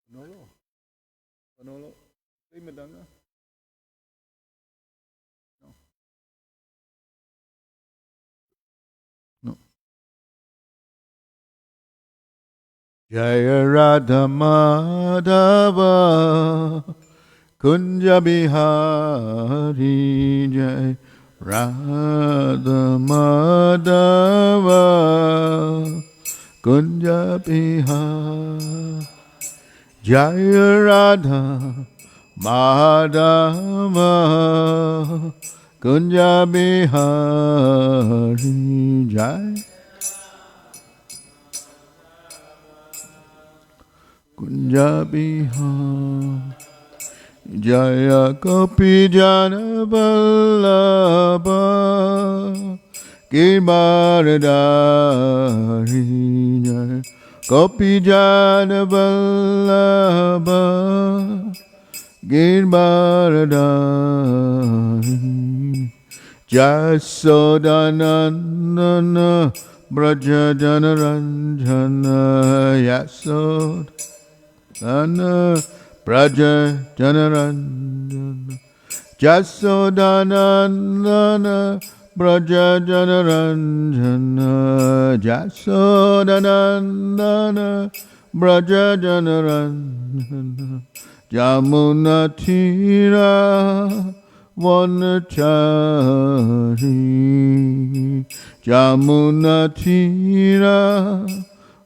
Panolo. Panolo. Srimad. No. No. Jaya Radha Madhava Kunja Bihari Jai Radha Madhava Kunja Bihari Jaya Radha Madhava Kunja Bihari Jai Kunja Bihari Jaya Gopi Jana Vallabha Girdharidhari Jaya Gopi Jana Vallabha Girdharidhari Jaisacinandana Braja Janaranjana Yasodhana Braja Janaranjana Jaisacinandana Braja Janaranjana Jaisacinandana Braja Janaranjana Jamuna Tira Vanachari Jamuna Tira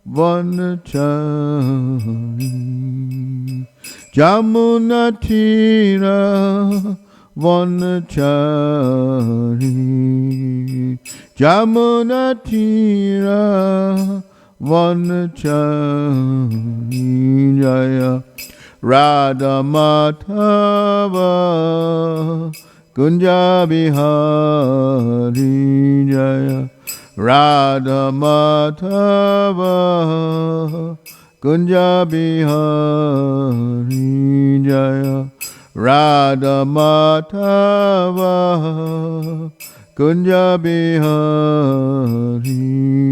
Vanachari Jamuna Tira Vanachari Jamuna Tira Vanachari Jaya Radha Madhava Kunja Bihari Jaya Radha Madhava Kunja Bihari Jaya Radha Madhava Kunja Bihari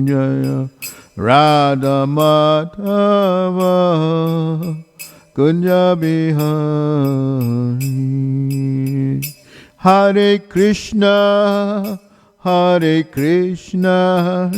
Jaya Radha Madhava Kunja Bihari Hare Krishna Hare Krishna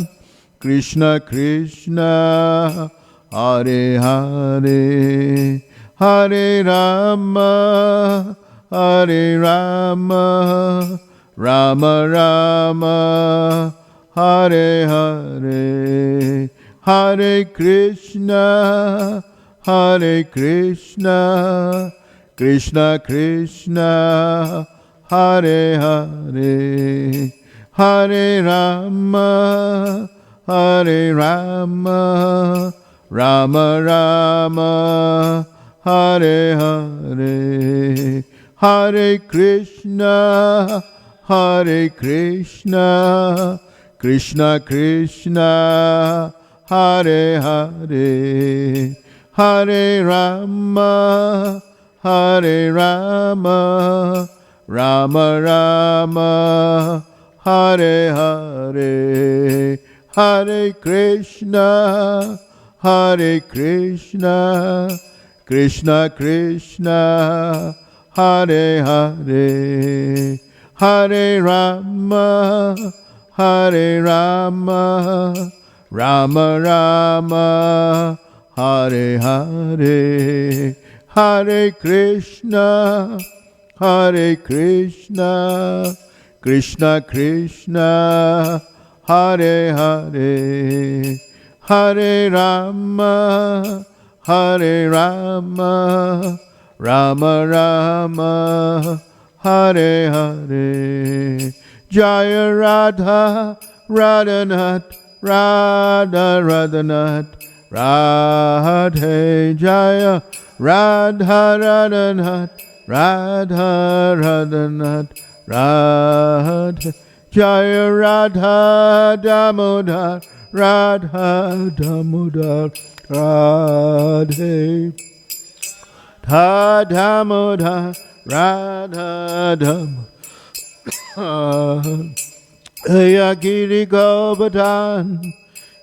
Krishna Krishna Hare Hare Hare Rama Hare Rama Rama Rama Hare Hare Hare Krishna Hare Krishna, Krishna Krishna, Hare Hare, Hare Rama, Hare Rama, Rama Rama, Hare Hare, Hare Krishna, Hare Krishna, Krishna Krishna, Hare Hare. Hare Rama, Hare Rama, Rama Rama, Hare Hare, Hare Krishna, Hare Krishna, Krishna Krishna, Hare Hare, Hare Rama, Hare Rama, Rama Rama, Hare Hare, Hare Krishna, Hare Krishna, Krishna Krishna, Hare Hare, Hare Rama, Hare Rama, Rama Rama, Hare Hare, Jaya Radha, Radhanath, Radha Radhanath, Radhe Jaya Radha Radhanath Radha Radhanath Radhe Jaya Radha Damodar Radha Damodar Radhe Damodar Radha Damodar Giri Govardhan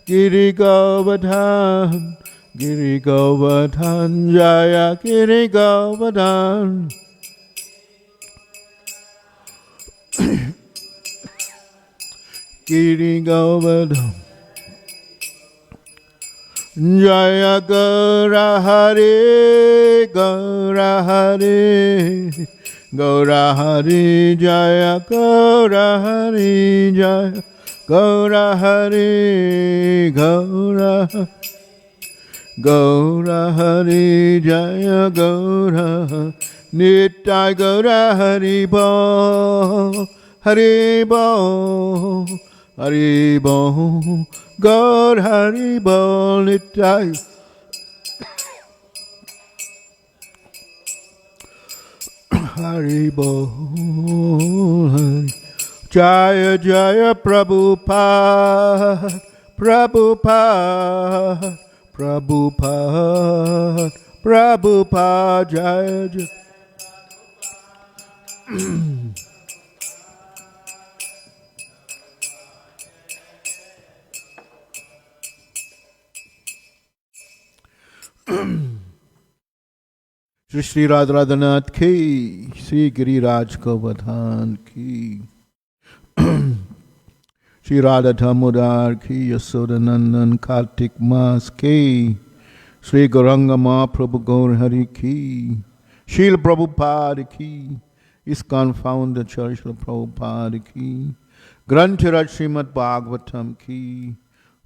Giri Govardhan Giri Govardhan Jaya Giri Govardhan Giri Govardhan Jaya Gaura Hari Gaura Hari Gaura Hari Jaya Gaura Hari Jaya Gaura Hari Gaura Gaura Hari Jaya Gaura Nitai Gaura Hari Bo Hari Bo Hari Bo Gaur Hari Bo Nitai Hari Bo Hari Jaya Jaya Prabhupada Prabhupada Prabhupada Prabhupada Jaya Jaya Shri Radhanath ki, Shri Giriraj Govardhan ki, Shri Radha Damodar ki, Yasodanandan Kartik Mas ki, Shri Gauranga Mahaprabhu Gaur Hari ki, Srila Prabhupada ki, ISKCON Founder Church Srila Prabhupada ki, Granthiraj Srimad Bhagavatam ki,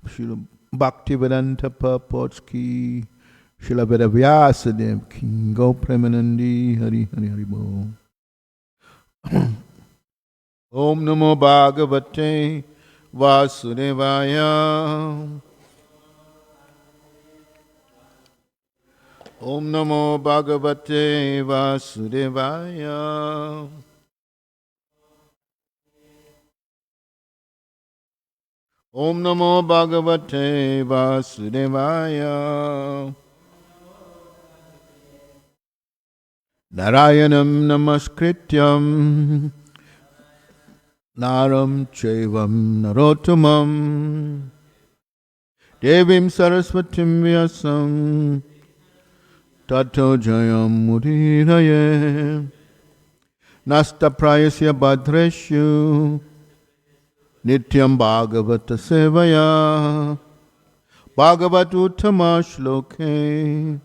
Srila Bhaktivedanta Purports ki, Srila Veda Vyasadeva ki, Go Premanandi Hari Hari Hari Bo. Om Namo Bhagavate Vasudevaya. Om Namo Bhagavate Vasudevaya. Om Namo Bhagavate Vasudevaya. Narayanam Namaskrityam Naram Chaivam Narottamam Devim Saraswatim Vyasam Tato Jayam Mudiraye Nasta Prayasya Bhadreshu Nityam Bhagavata Sevaya Bhagavatuttama Shloke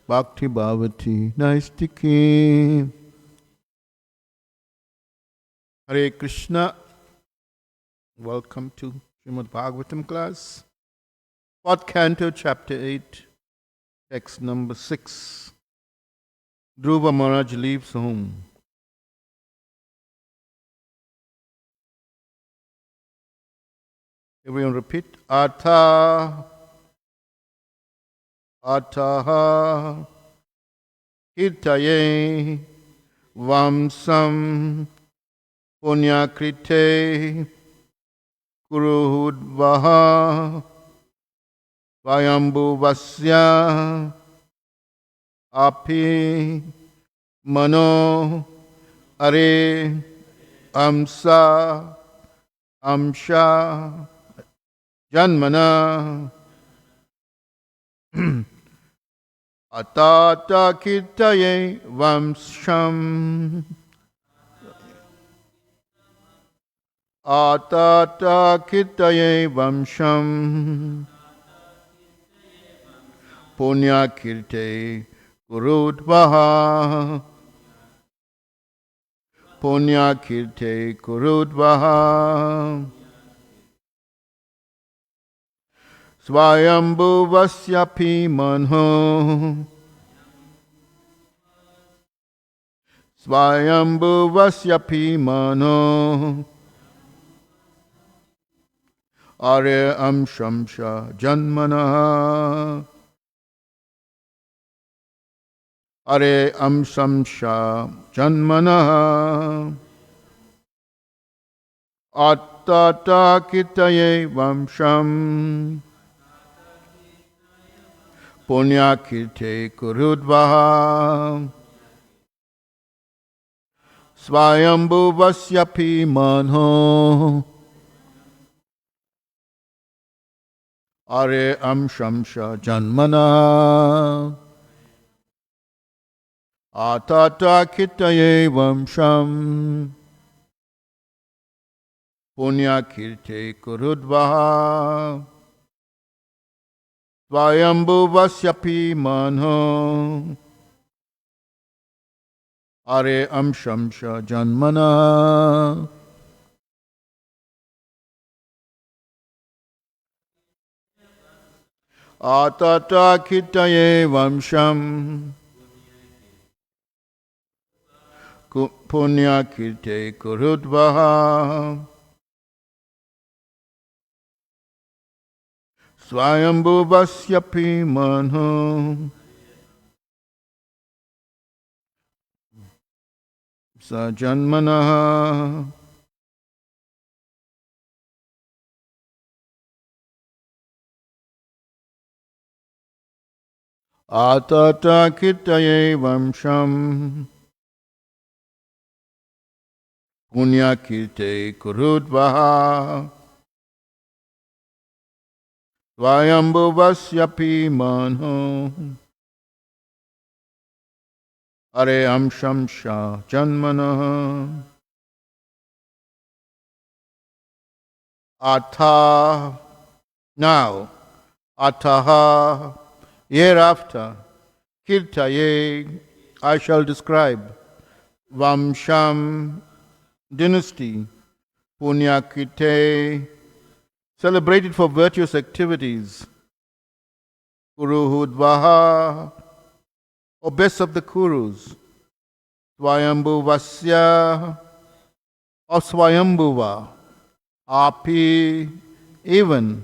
Bhakti Bhavati Naistiki. Hare Krishna. Welcome to Srimad Bhagavatam class. 4th Canto, Chapter 8, text number 6. Dhruva Maharaj leaves home. Everyone repeat. Atha Ataha Kirtaye Vamsam Punyakrite Kuruhudvaha Vayambu Vasya Api Mano Are Amsa Amsha Janmana Atata Kirtaye Vamsham Atata Kirtaye Vamsham Punya Kirte Kurudvaha Punya Kirte Kurudvaha Swayambhu Vasyapi Manho Swayambhu Vasyapi Manho Are Amshamsha Janmana Are Amshamsha Janmana Attata Kitaye Vamsham Punyakirte Kurudvaha Swayambhu Vasyapi Manho Are amshamsha janmana atata kitaye vamsham punya kirte kurudvaha svayambhu vasyapi manho are amshamsha janmana atata kitaye vamsham punya kirte kurudvaha swayambhu vasyapi manho sajanmana atata kitaye vamsham punya kirte kurudvaha svayambhu vasyapi manho are amshamsha janmana atha. Now ataha, hereafter, kirtaye, I shall describe, vamsham, dynasty, punyakite, celebrated for virtuous activities, kuruhudvaha, or best of the Kurus, Swayambhu Vasya, of Swayambhuva, Api, even,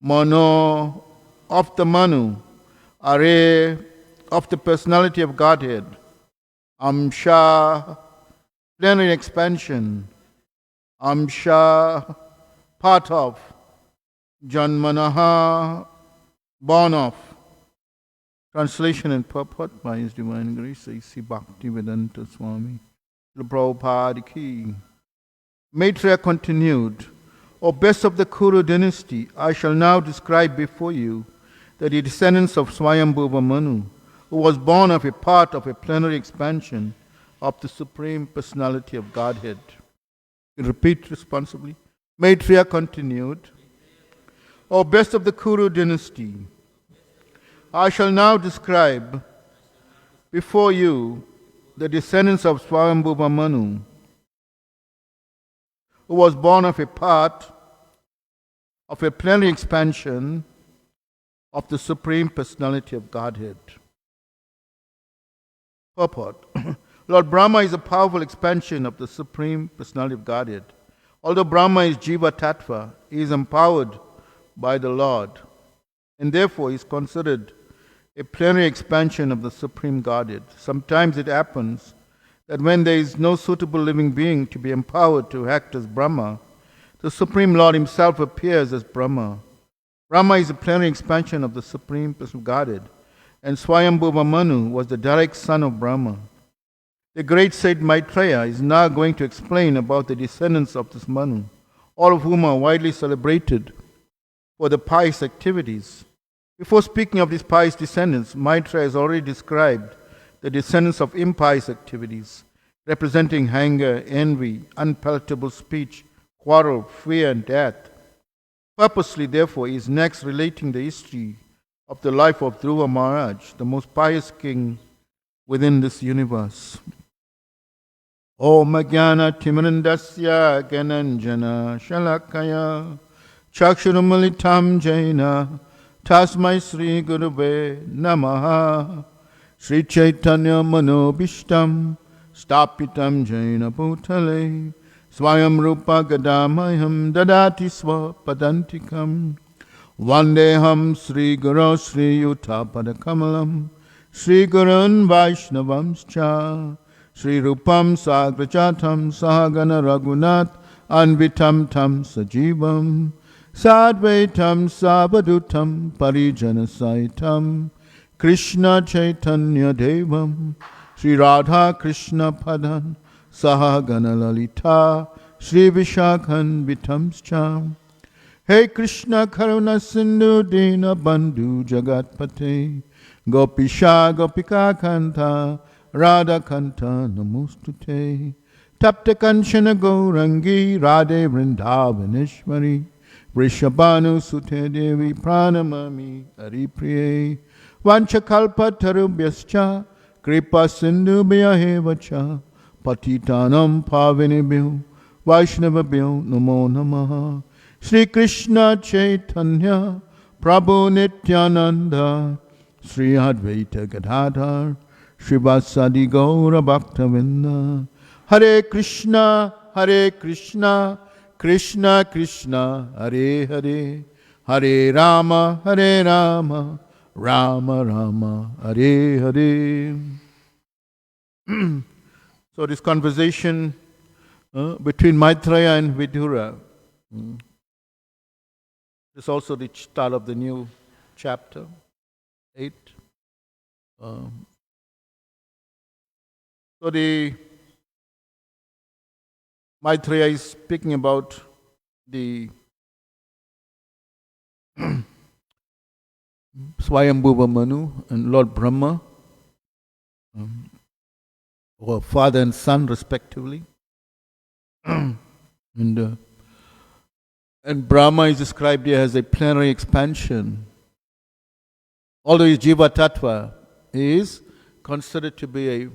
Mano, of the Manu, Are, of the personality of Godhead, Amsha, plenary expansion, Amsha, part of, Janmanaha, born of. Translation and purport by His Divine Grace, A.C. Bhaktivedanta Swami, Prabhupada Ki. Maitreya continued, O best of the Kuru dynasty, I shall now describe before you the descendants of Swayambhuva Manu, who was born of a part of a plenary expansion of the Supreme Personality of Godhead. Repeat responsibly. Maitreya continued, O best of the Kuru dynasty, I shall now describe before you the descendants of Swayambhuva Manu, who was born of a part of a plenary expansion of the Supreme Personality of Godhead. Purport. Lord Brahma is a powerful expansion of the Supreme Personality of Godhead. Although Brahma is Jiva Tattva, he is empowered by the Lord, and therefore is considered a plenary expansion of the Supreme Godhead. Sometimes it happens that when there is no suitable living being to be empowered to act as Brahma, the Supreme Lord Himself appears as Brahma. Brahma is a plenary expansion of the Supreme Person of Godhead, and Swayambhuva Manu was the direct son of Brahma. The great sage Maitreya is now going to explain about the descendants of this Manu, all of whom are widely celebrated for the pious activities. Before speaking of these pious descendants, Maitreya has already described the descendants of impious activities, representing anger, envy, unpalatable speech, quarrel, fear, and death. Purposely, therefore, he is next relating the history of the life of Dhruva Maharaj, the most pious king within this universe. Om Jnana Timirandasya Gananjana Shalakaya Chakshurumalitam Jaina Tasmai Sri Gurave Namaha Sri Chaitanya Manobishtam Stapitam Jaina Bhutale Swayam Rupa Gadamayam Dadati Swapadantikam Vandeham Sri Guru Sri Yuta Padakamalam Sri Gurun Vaishnavamscha Sri Rupam Sagrajatam Sahagana Raghunath Anvitam Tam Sajivam Sadvaitam Savadutam Parijana Saitam Krishna Chaitanya Devam Sri Radha Krishna Padan Sahagana Lalita Sri Vishakhan Vitamscha Hey Krishna Karuna Sindhu Dina Bandhu Jagatpate Gopisha Gopika Kanta Radha Kanta Namostute Tapta Kanchana Gaurangi Radhe Vrindavaneshwari Vrishabhanu Sute Devi Pranamami Haripriye Vanchakalpa Tarubhyascha Kripa Sindhu Bhyahevacha Patitanam Pavinibhyo Vaishnavabhyo Namo Namaha Shri Krishna Chaitanya Prabhu Nityananda Sri Advaita Gadadhar Srivasadi Gaura Bhaktavinda Hare Krishna Krishna Krishna Hare Hare Hare Rama Rama Rama Hare Hare. So this conversation between Maitreya and Vidura is also the start of the new chapter 8. So the Maitreya is speaking about the Swayambhuva Manu and Lord Brahma, or father and son respectively. And Brahma is described here as a plenary expansion. Although his Jiva Tattva is considered to be a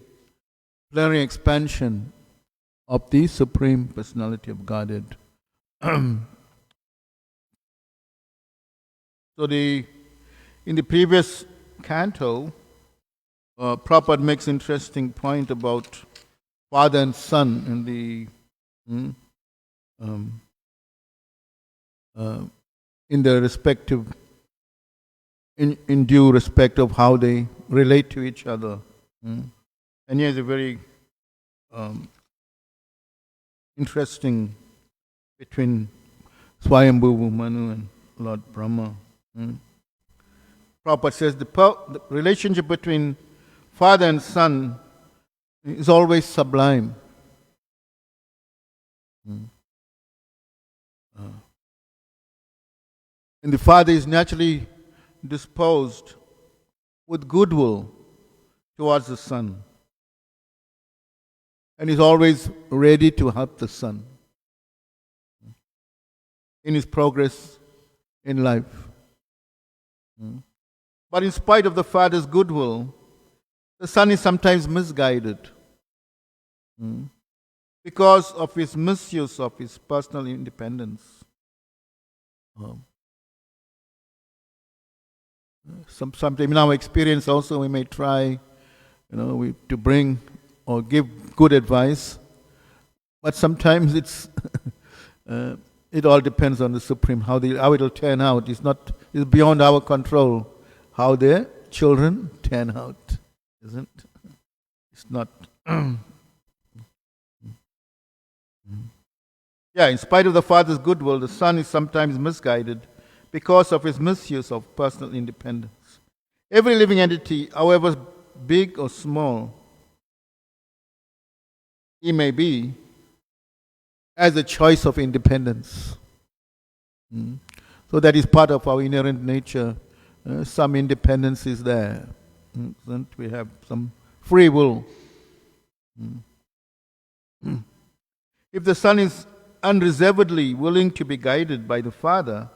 plenary expansion of the Supreme Personality of Godhead. So in the previous canto, Prabhupada makes interesting point about father and son in the in their respective, in due respect of how they relate to each other. And here's a very interesting between Swayambhuva Manu and Lord Brahma. Prabhupada says the relationship between father and son is always sublime. And the father is naturally disposed with goodwill towards the son. And is always ready to help the son in his progress in life. But in spite of the father's goodwill, the son is sometimes misguided because of his misuse of his personal independence. Sometimes in our experience also we may try, to bring or give good advice, but sometimes it's it all depends on the Supreme, how it will turn out. It's beyond our control how their children turn out, isn't it? It's not. In spite of the father's goodwill, the son is sometimes misguided because of his misuse of personal independence. Every living entity, however big or small he may be, has a choice of independence. So that is part of our inherent nature. Some independence is there. We have some free will. If the son is unreservedly willing to be guided by the father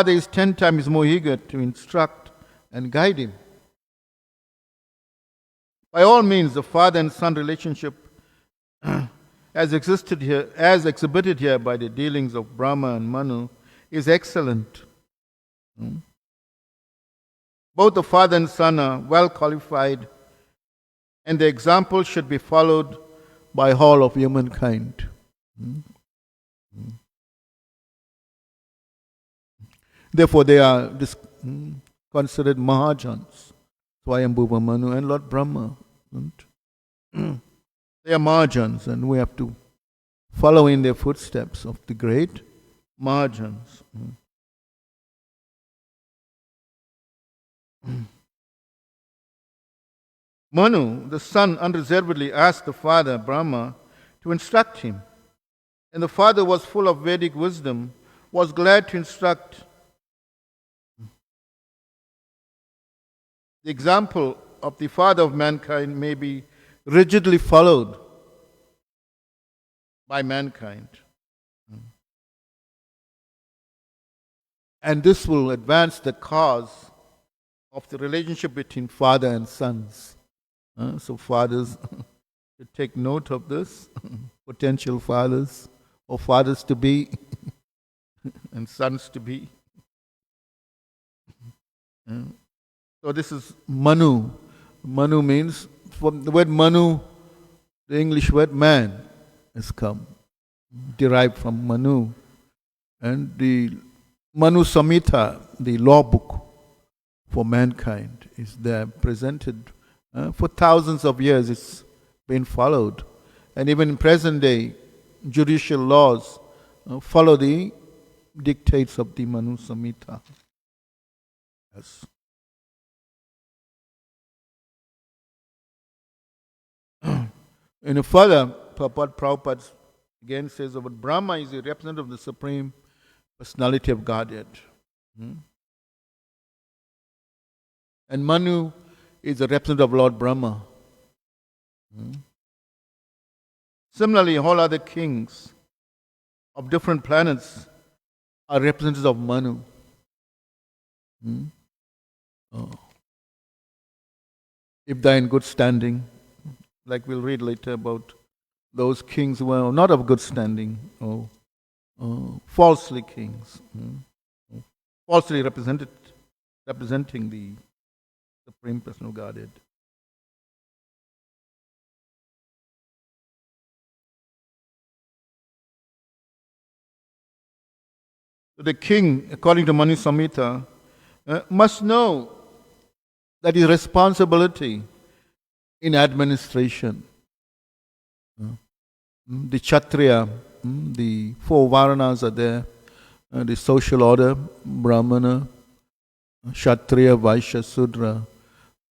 is 10 times more eager to instruct and guide him. By all means, the father and son relationship as exhibited here by the dealings of Brahma and Manu is excellent. Both the father and son are well qualified, and the example should be followed by all of humankind. Therefore, they are considered Mahajans, Swayambhuva Manu and Lord Brahma. They are Mahajans, and we have to follow in their footsteps of the great Mahajans. Manu, the son, unreservedly asked the father, Brahma, to instruct him. And the father was full of Vedic wisdom, was glad to instruct. The example of the Father of mankind may be rigidly followed by mankind. And this will advance the cause of the relationship between father and sons. So fathers should take note of this, potential fathers or fathers to be and sons to be. So this is Manu. Manu means, from the word Manu, the English word man has come, derived from Manu. And the Manu Samhita, the law book for mankind, is there presented. For thousands of years it's been followed. And even in present day, judicial laws follow the dictates of the Manu Samhita. Yes. And further, Prabhupada again says that Brahma is the representative of the Supreme Personality of Godhead. And Manu is the representative of Lord Brahma. Similarly, all other kings of different planets are representatives of Manu. If they are in good standing, like we'll read later about those kings who were not of good standing, or falsely kings, falsely representing the Supreme Personal Godhead. The king, according to Manu Samhita, must know that his responsibility in administration. The Kshatriya, the four Varanas are there, the social order, Brahmana, Kshatriya, Vaishya, Sudra.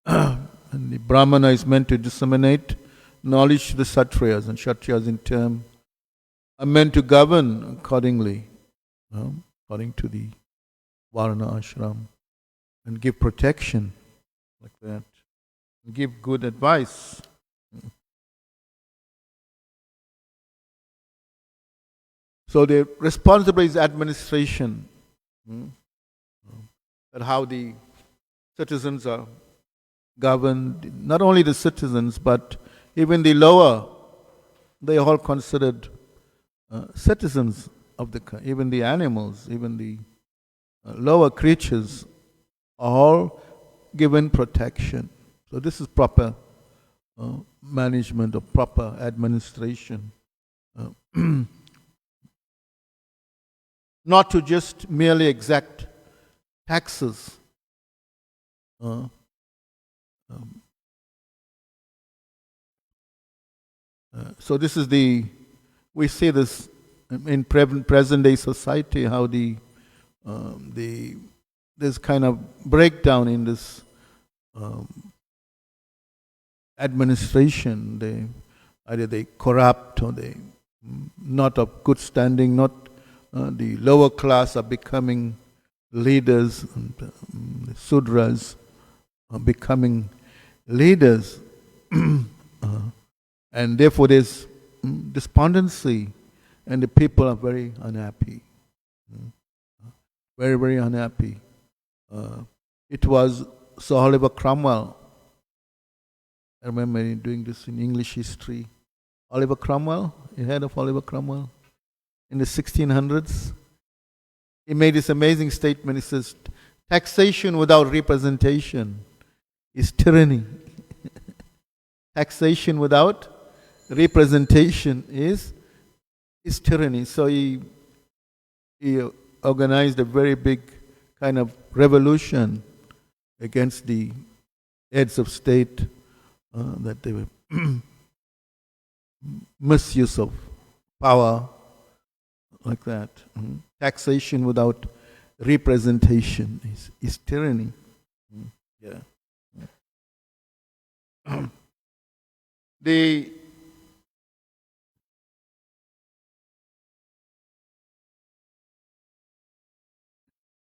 And the Brahmana is meant to disseminate knowledge to the Kshatriyas, and Kshatriyas in turn are meant to govern accordingly, according to the Varna ashram, and give protection like that, and give good advice. So the responsibility is administration, that how the citizens are governed. Not only the citizens, but even the lower, they are all considered citizens of the country. Even the animals, even the lower creatures are all given protection. So this is proper management or proper administration. Not to just merely exact taxes. So this is we see this in present day society, how this kind of breakdown in this administration. Either they corrupt, or they not of good standing, not the lower class are becoming leaders, and the Sudras are becoming leaders. And therefore there's despondency, and the people are very unhappy. Very, very unhappy. It was Sir Oliver Cromwell. I remember doing this in English history. Oliver Cromwell, you heard of Oliver Cromwell? In the 1600s, he made this amazing statement. He says, taxation without representation is tyranny. Taxation without representation is tyranny. So he organized a very big kind of revolution against the heads of state, that they were misuse of power, like that. Taxation without representation is tyranny. Yeah.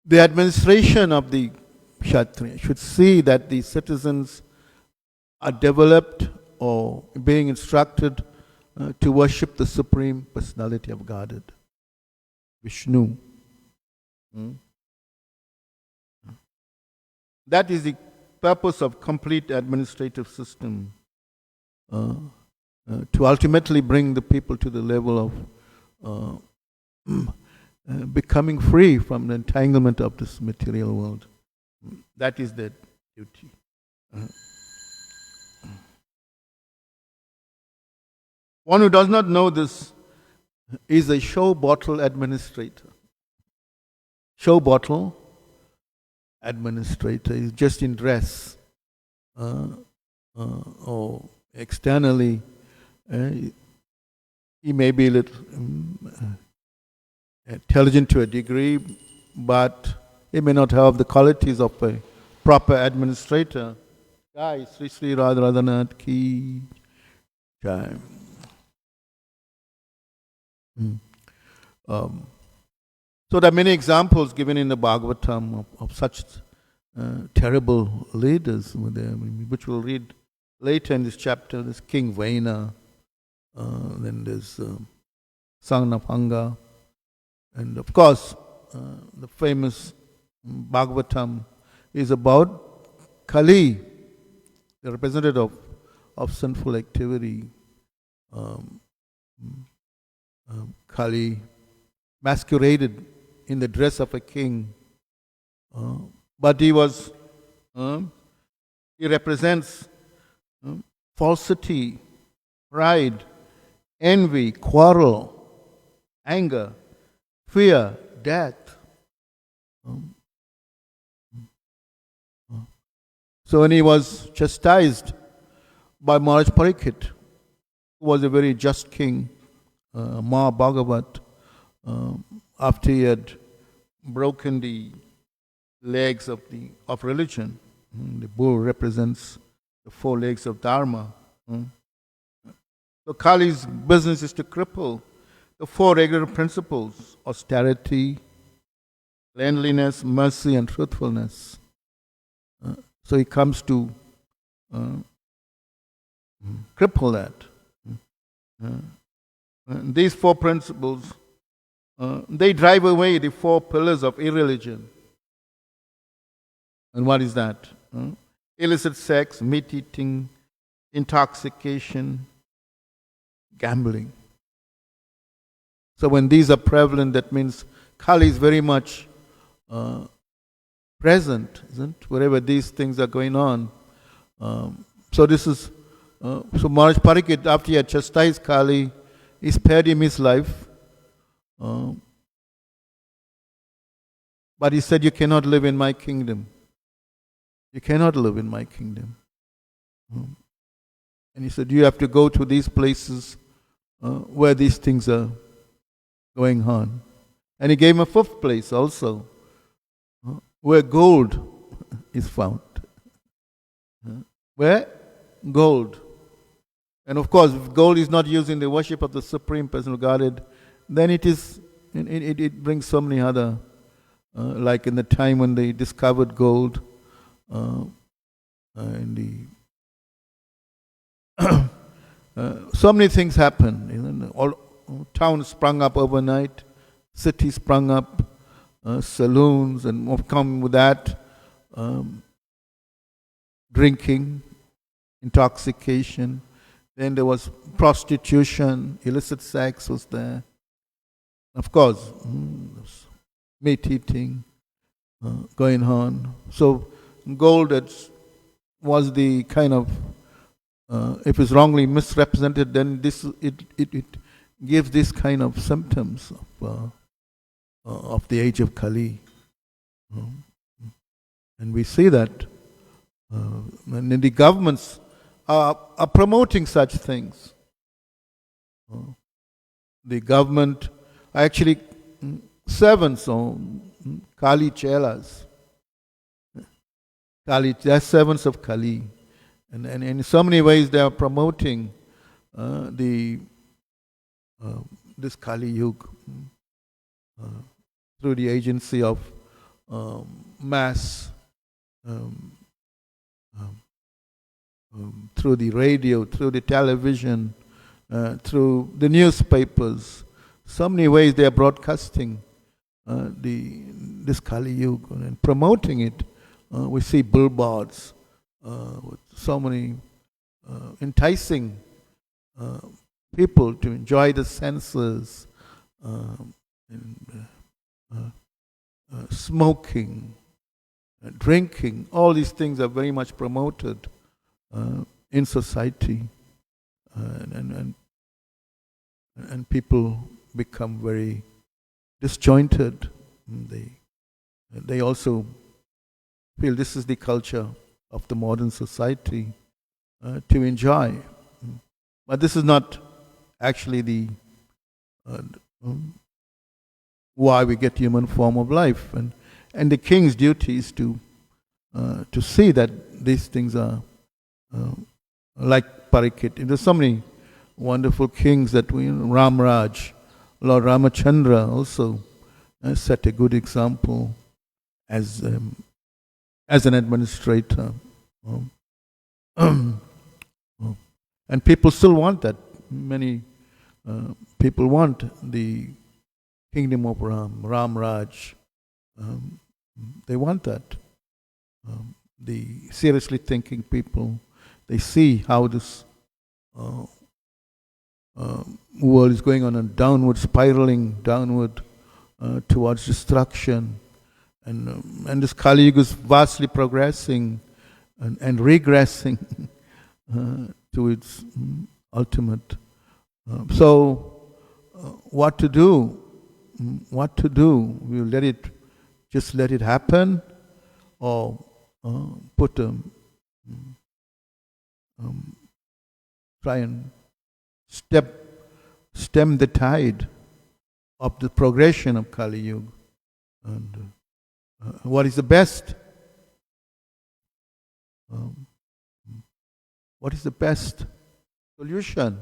the administration of the Kshatriya should see that the citizens are developed or being instructed to worship the Supreme Personality of Godhead, Vishnu. That is the purpose of complete administrative system, to ultimately bring the people to the level of becoming free from the entanglement of this material world. That is their duty. One who does not know this is a show bottle administrator. Show bottle administrator is just in dress, or externally. He may be a little intelligent to a degree, but he may not have the qualities of a proper administrator. Jai Sri Sri Radharanath Ki Jai. So there are many examples given in the Bhagavatam of such terrible leaders, which we'll read later in this chapter. There's King Vaina, then there's son of Anga, and of course the famous Bhagavatam is about Kali, the representative of sinful activity. Kali masqueraded in the dress of a king, but he represents falsity, pride, envy, quarrel, anger, fear, death. So when he was chastised by Maharaj Parikshit, who was a very just king, Bhagavat, after he had broken the legs of religion, the bull represents the four legs of Dharma. So Kali's business is to cripple the four regular principles: austerity, cleanliness, mercy, and truthfulness. So he comes to cripple that. These four principles, they drive away the four pillars of irreligion. And what is that? Illicit sex, meat eating, intoxication, gambling. So when these are prevalent, that means Kali is very much present, isn't it? Wherever these things are going on. So this is, so Maharaj Parikshit, after he had chastised Kali, he spared him his life. But he said, you cannot live in my kingdom. You cannot live in my kingdom. And he said, you have to go to these places where these things are going on. And he gave him a fifth place also, where gold is found. Where? Gold. And of course, if gold is not used in the worship of the Supreme Personal Godhead, then it brings so many other, like in the time when they discovered gold, so many things happen. All towns sprung up overnight, cities sprung up, saloons, and come with that, drinking, intoxication. Then there was prostitution, illicit sex was there. Of course, meat eating going on. So gold was the kind of, if it's wrongly misrepresented, then it gives this kind of symptoms of the age of Kali. And we see that. And the governments are promoting such things. The government are actually servants or Kali chelas. They're servants of Kali. And in so many ways they are promoting this Kali Yuga through the agency of mass through the radio, through the television, through the newspapers. So many ways they are broadcasting this Kali Yuga and promoting it. We see billboards with so many enticing people to enjoy the senses, and, smoking, drinking. All these things are very much promoted in society, and people become very disjointed. They also feel this is the culture of the modern society to enjoy. But this is not actually the why we get human form of life. And the king's duty is to see that these things are like Parikit. There's so many wonderful kings that Ram Raj, Lord Ramachandra also set a good example as an administrator. And people still want that. Many people want the kingdom of Ram Raj. They want that. The seriously thinking people, they see how this world is going on a downward, spiraling downward towards destruction. And this Kali Yuga is vastly progressing and regressing to its ultimate. So, what to do? What to do? We'll just let it happen, or try and stem the tide of the progression of Kali Yuga. And what is the best? What is the best solution?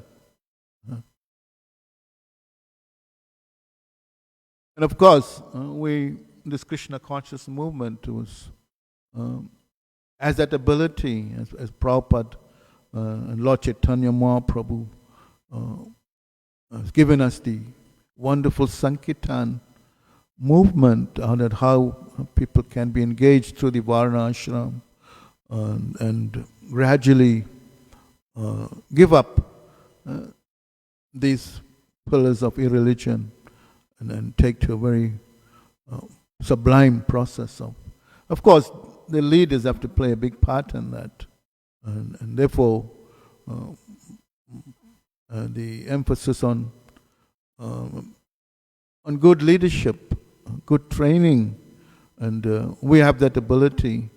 And of course, this Krishna conscious movement has that ability, as Prabhupada and Lord Chaitanya Mahaprabhu has given us the wonderful Sankirtan movement, that how people can be engaged through the Varna ashram and gradually give up these pillars of irreligion and take to a very sublime process of course, the leaders have to play a big part in that, and therefore the emphasis on good leadership, good training, and we have that ability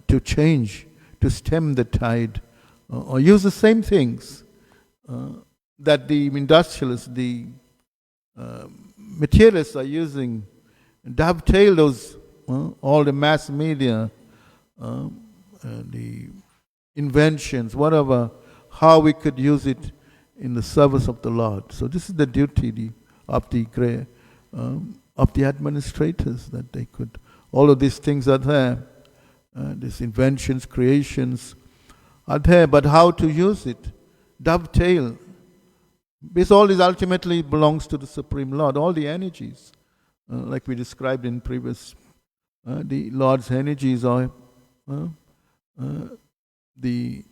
to change, to stem the tide, or use the same things that the industrialists, the materialists are using, dovetail those, all the mass media, the inventions, whatever, how we could use it in the service of the Lord. So this is the duty of the administrators, that they could, all of these things are there, these inventions, creations are there, but how to use it, dovetail, because all this ultimately belongs to the Supreme Lord, all the energies, like we described in previous, the Lord's energies are the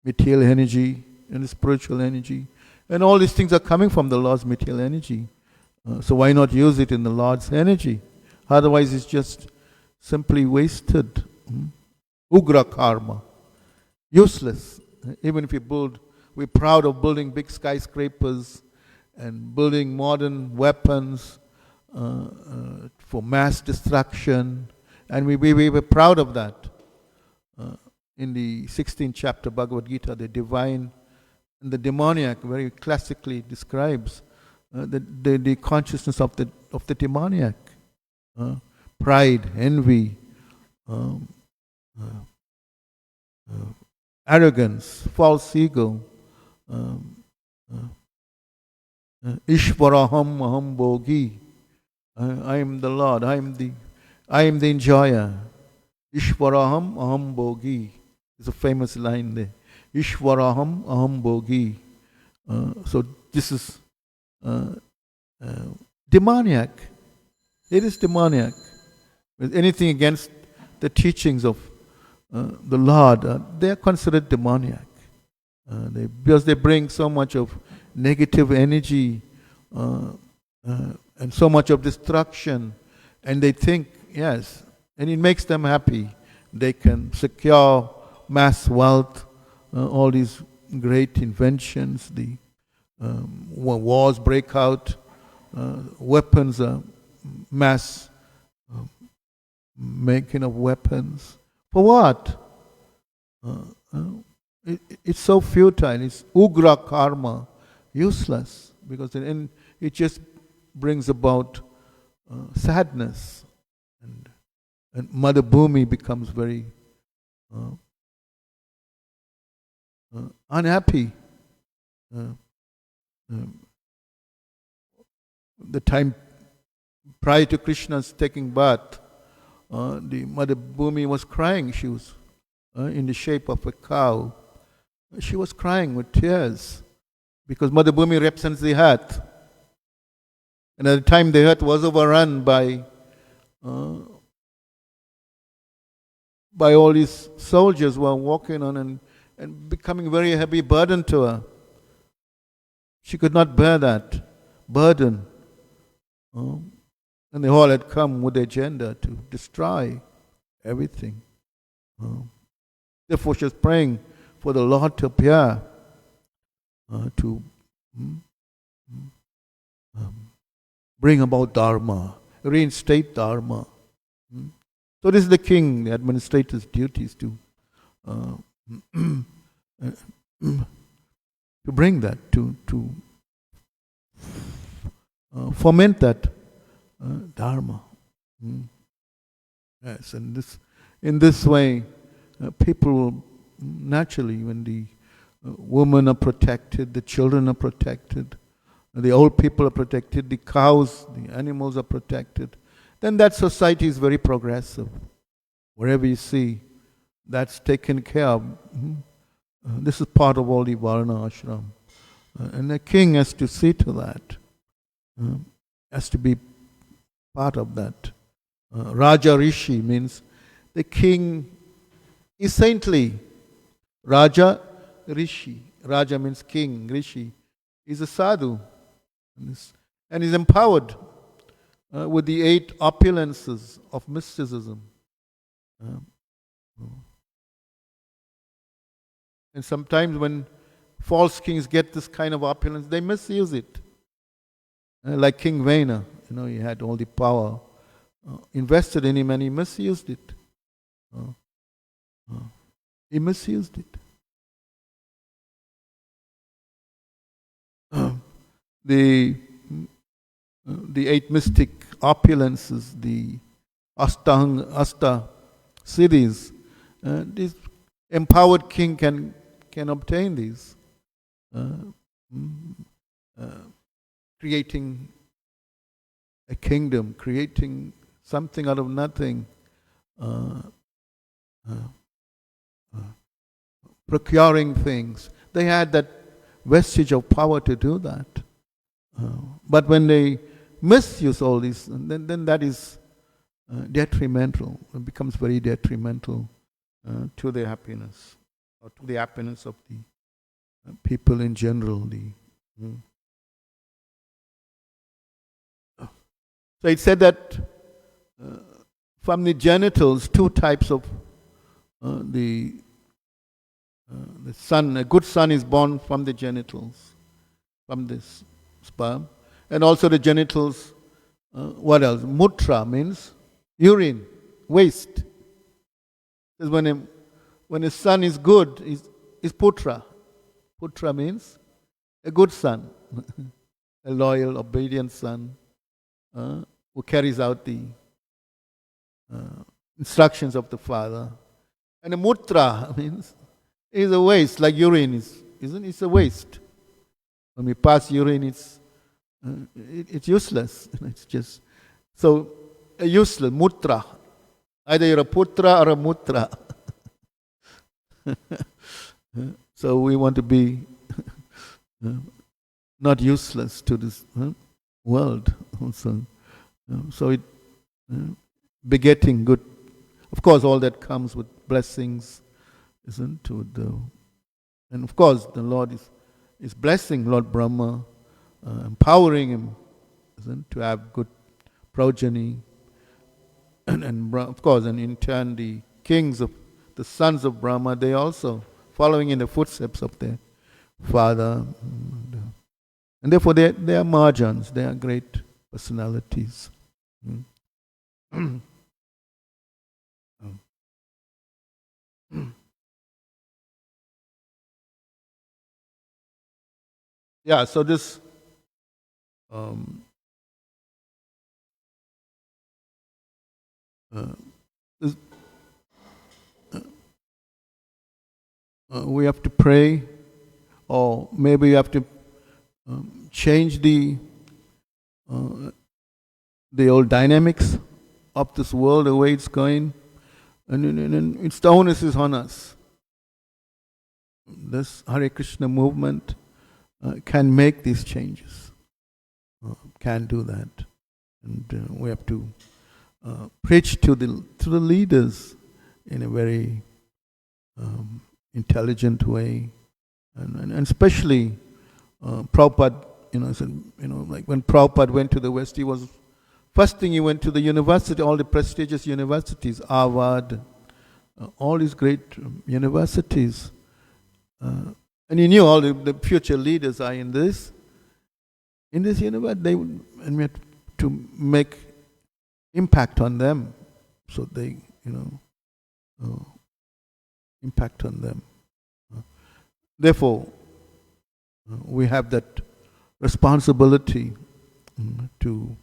material energy and the spiritual energy, and all these things are coming from the Lord's material energy. So why not use it in the Lord's energy? Otherwise it's just simply wasted. Ugra karma. Useless. Even if we're proud of building big skyscrapers and building modern weapons for mass destruction, and we were proud of that. In the 16th chapter Bhagavad Gita, the divine and the demoniac very classically describes the consciousness of the demoniac. Pride, envy, arrogance, false ego, Ishvaraham aham bogi. I am the Lord, I am the I am the enjoyer. Ishwaraham aham bhogi. It's a famous line there. Ishwaraham aham bhogi. So this is demoniac. It is demoniac. With anything against the teachings of the Lord, they are considered demoniac. Because they bring so much of negative energy and so much of destruction, and they think, yes, and it makes them happy. They can secure mass wealth, all these great inventions, the wars break out, weapons, mass making of weapons. For what? It's so futile. It's ugra karma, useless, because it just brings about sadness, and Mother Bhumi becomes very unhappy. The time prior to Krishna's taking birth, the Mother Bhumi was crying. She was in the shape of a cow. She was crying with tears because Mother Bhumi represents the earth. And at the time the earth was overrun by all these soldiers who were walking on and becoming very heavy burden to her. She could not bear that burden. And they all had come with the agenda to destroy everything. Therefore she was praying for the Lord to appear to bring about Dharma, reinstate Dharma. So this is the king, the administrator's duties to bring that, to foment that Dharma. Yes, and in this way, people will naturally, when the women are protected, the children are protected, the old people are protected, the cows, the animals are protected, then that society is very progressive. Wherever you see, that's taken care of. This is part of all the Varna ashram. And the king has to see to that, has to be part of that. Raja Rishi means the king is saintly. Raja Rishi. Raja means king. Rishi is a sadhu. And is empowered with the 8 opulences of mysticism. And sometimes when false kings get this kind of opulence, they misuse it. Like King Vena, he had all the power invested in him and he misused it. He misused it. The 8 mystic opulences, the Asta cities, this empowered king can obtain these, creating a kingdom, creating something out of nothing, procuring things. They had that vestige of power to do that. But when they misuse all this, then that is detrimental. It becomes very detrimental to their happiness, or to the happiness of the people in general. So it said that from the genitals, 2 types of the son, a good son is born from the genitals, from this sperm. And also the genitals, what else? Mutra means urine, waste. When a son is good, is putra. Putra means a good son, a loyal, obedient son who carries out the instructions of the father. And a mutra means is a waste, like urine isn't it? It's a waste. When we pass urine, it's useless. It's just so useless, mutra. Either you're a putra or a mutra. So we want to be not useless to this world. So it begetting good. Of course, all that comes with blessings, isn't it? And of course, the Lord is blessing Lord Brahma, empowering him, isn't, to have good progeny. And of course, and in turn, the kings of the sons of Brahma, they also following in the footsteps of their father. And therefore, they are Mahajans, they are great personalities. Yeah, so this we have to pray, or maybe you have to change the old dynamics of this world, the way it's going, and its the onus is on us. This Hare Krishna movement can make these changes, can do that, and we have to preach to the leaders in a very intelligent way, and especially Prabhupada. Like when Prabhupada went to the West, first thing he went to the university, all the prestigious universities, Harvard, all these great universities. And he knew all the future leaders are in this university. And we had to make impact on them, so they, impact on them. Therefore, we have that responsibility to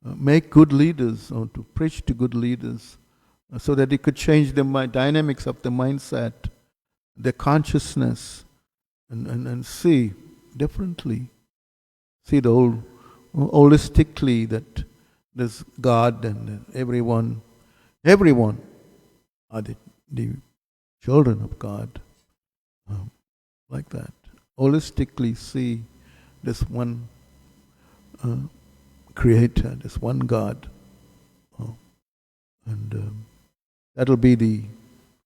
make good leaders, or to preach to good leaders, so that it could change the dynamics of the mindset, their consciousness, and see differently. See the whole holistically, that there's God and everyone are the children of God. Like that. Holistically see this one Creator, this one God. And that'll be the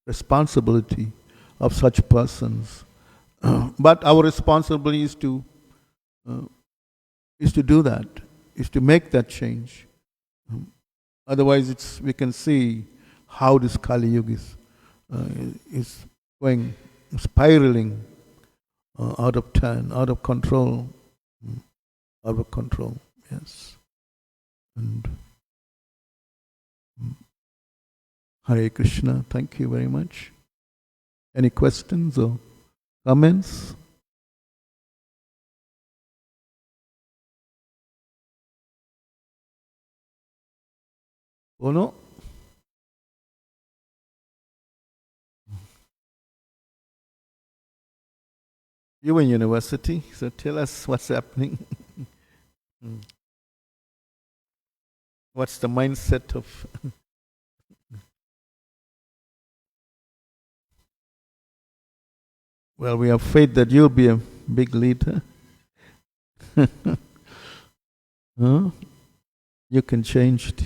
responsibility of such persons. But our responsibility is to do that, is to make that change. Otherwise, we can see how this Kali Yuga is going, spiraling out of turn, out of control. Yes. And Hare Krishna, thank you very much. Any questions or comments? Oh no? You're in university, so tell us what's happening. What's the mindset of... Well, we have faith that you'll be a big leader. Huh? You can change the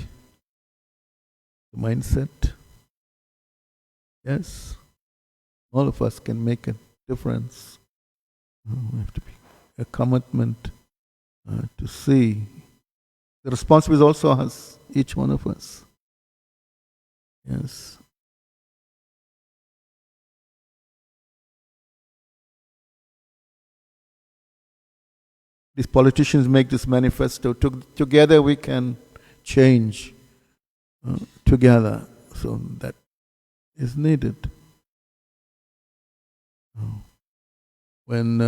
mindset. Yes. All of us can make a difference. We have to be a commitment to see. The responsibility is also us, each one of us. Yes. These politicians make this manifesto. Together we can change. Together. So that is needed. When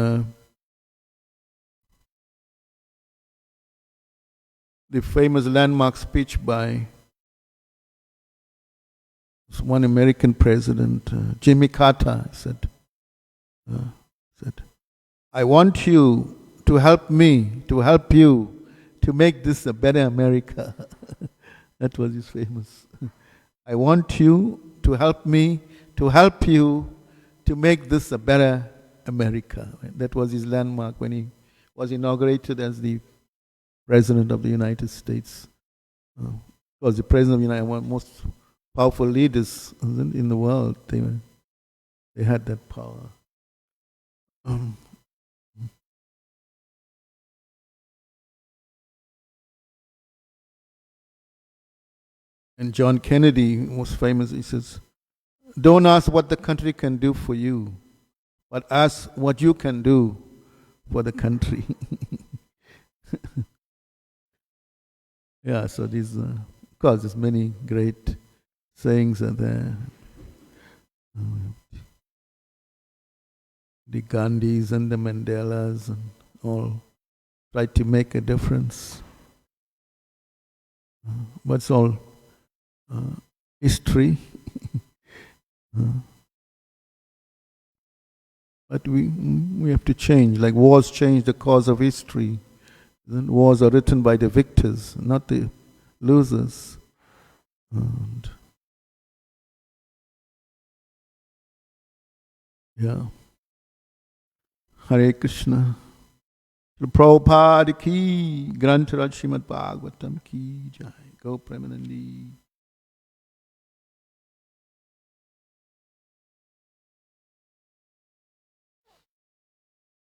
the famous landmark speech by one American president, Jimmy Carter, said, I want you to help me, to help you, to make this a better America. That was his famous. I want you to help me, to help you to make this a better America. That was his landmark when he was inaugurated as the President of the United States. Was the President of the United, one of the most powerful leaders in the world. They had that power. And John Kennedy was famous. He says, "Don't ask what the country can do for you, but ask what you can do for the country." Yeah, so these, of course, there's many great sayings are there. The Gandhis and the Mandelas and all try to make a difference. But it's all history. But we have to change. Like wars change the course of history. Wars are written by the victors, not the losers. And yeah. Hare Krishna. Prabhupada ki, Grantaraj Srimad Bhagavatam ki jai. Go Premanandi.